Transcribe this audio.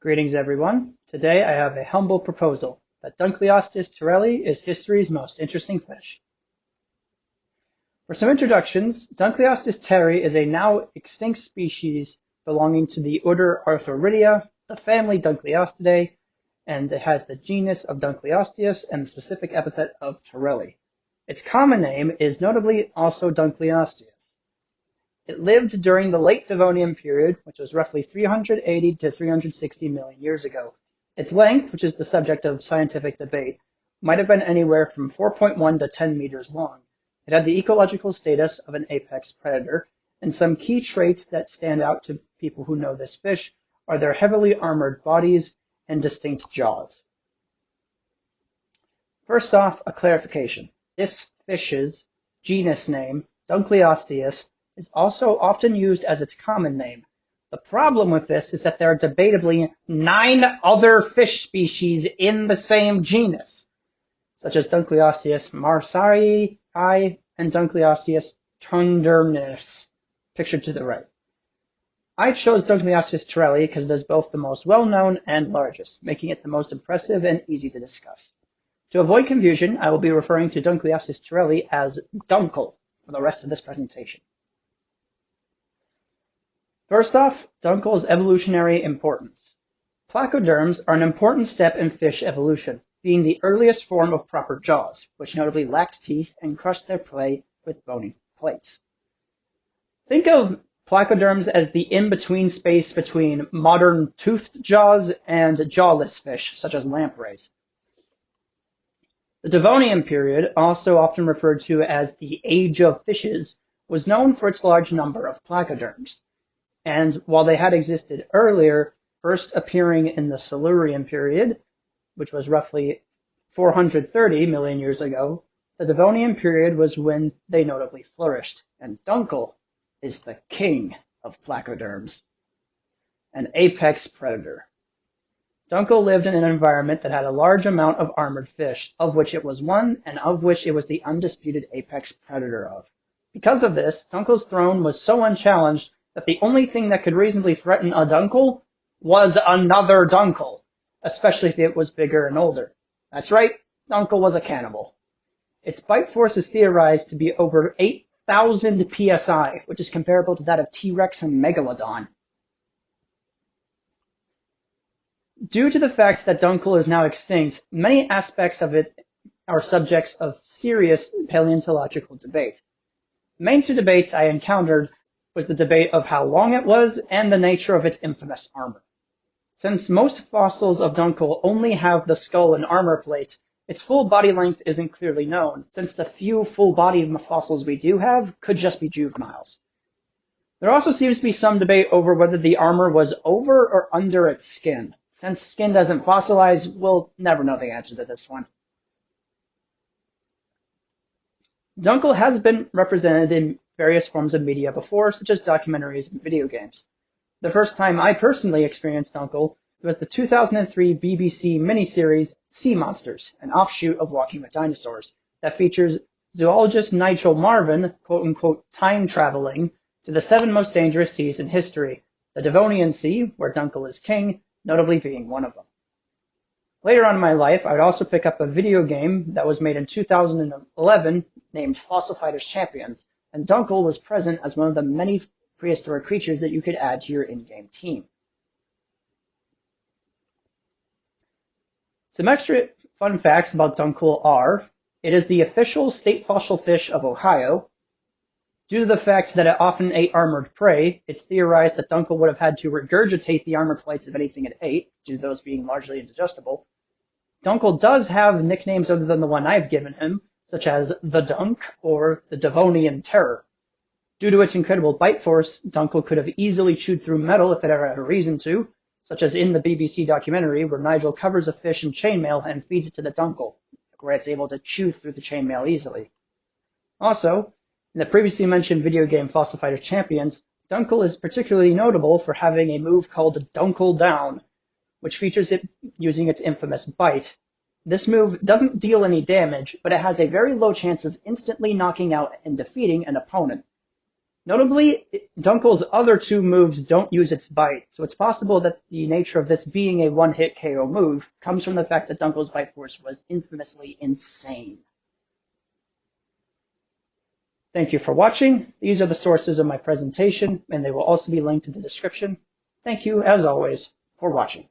Greetings, everyone. Today I have a humble proposal that Dunkleosteus terrelli is history's most interesting fish. For some introductions, Dunkleosteus terrelli is a now extinct species belonging to the order Arthroridea, the family Dunkleostidae, and it has the genus of Dunkleosteus and the specific epithet of terrelli. Its common name is notably also Dunkleosteus. It lived during the late Devonian period, which was roughly 380 to 360 million years ago. Its length, which is the subject of scientific debate, might have been anywhere from 4.1 to 10 meters long. It had the ecological status of an apex predator, and some key traits that stand out to people who know this fish are their heavily armored bodies and distinct jaws. First off, a clarification. This fish's genus name, Dunkleosteus, is also often used as its common name. The problem with this is that there are debatably 9 other fish species in the same genus, such as Dunkleosteus marsarii and Dunkleosteus tundernus, pictured to the right. I chose Dunkleosteus terrelli because it is both the most well-known and largest, making it the most impressive and easy to discuss. To avoid confusion, I will be referring to Dunkleosteus terrelli as Dunkel for the rest of this presentation. First off, Dunkel's evolutionary importance. Placoderms are an important step in fish evolution, being the earliest form of proper jaws, which notably lacked teeth and crushed their prey with bony plates. Think of placoderms as the in-between space between modern toothed jaws and jawless fish, such as lampreys. The Devonian period, also often referred to as the Age of Fishes, was known for its large number of placoderms. And while they had existed earlier, first appearing in the Silurian period, which was roughly 430 million years ago, the Devonian period was when they notably flourished, and Dunkel is the king of placoderms, an apex predator. Dunkel lived in an environment that had a large amount of armored fish, of which it was one, and of which it was the undisputed apex predator of. Because of this, Dunkel's throne was so unchallenged that the only thing that could reasonably threaten a Dunkel was another Dunkel, especially if it was bigger and older. That's right, Dunkel was a cannibal. Its bite force is theorized to be over 8,000 psi, which is comparable to that of T-Rex and Megalodon. Due to the fact that Dunkel is now extinct, many aspects of it are subjects of serious paleontological debate. The main 2 debates I encountered was the debate of how long it was and the nature of its infamous armor. Since most fossils of Dunkel only have the skull and armor plate, its full body length isn't clearly known, since the few full-bodied fossils we do have could just be juveniles. There also seems to be some debate over whether the armor was over or under its skin. Since skin doesn't fossilize, we'll never know the answer to this one. Dunkel has been represented in various forms of media before, such as documentaries and video games. The first time I personally experienced Dunkel was the 2003 BBC miniseries Sea Monsters, an offshoot of Walking with Dinosaurs, that features zoologist Nigel Marven, quote-unquote, time-traveling to the 7 most dangerous seas in history, the Devonian Sea, where Dunkel is king, notably being one of them. Later on in my life, I would also pick up a video game that was made in 2011 named Fossil Fighters Champions, and Dunkel was present as one of the many prehistoric creatures that you could add to your in-game team. Some extra fun facts about Dunkel are, it is the official state fossil fish of Ohio. Due to the fact that it often ate armored prey, it's theorized that Dunkel would have had to regurgitate the armored plates of anything it ate, due to those being largely indigestible. Dunkel does have nicknames other than the one I've given him, such as the Dunk or the Devonian Terror. Due to its incredible bite force, Dunkel could have easily chewed through metal if it ever had a reason to, such as in the BBC documentary where Nigel covers a fish in chainmail and feeds it to the Dunkel, where it's able to chew through the chainmail easily. Also, in the previously mentioned video game Fossil Fighter Champions, Dunkel is particularly notable for having a move called Dunkel Down, which features it using its infamous bite. This move doesn't deal any damage, but it has a very low chance of instantly knocking out and defeating an opponent. Notably, Dunkle's other two moves don't use its bite, so it's possible that the nature of this being a one-hit KO move comes from the fact that Dunkle's bite force was infamously insane. Thank you for watching. These are the sources of my presentation, and they will also be linked in the description. Thank you, as always, for watching.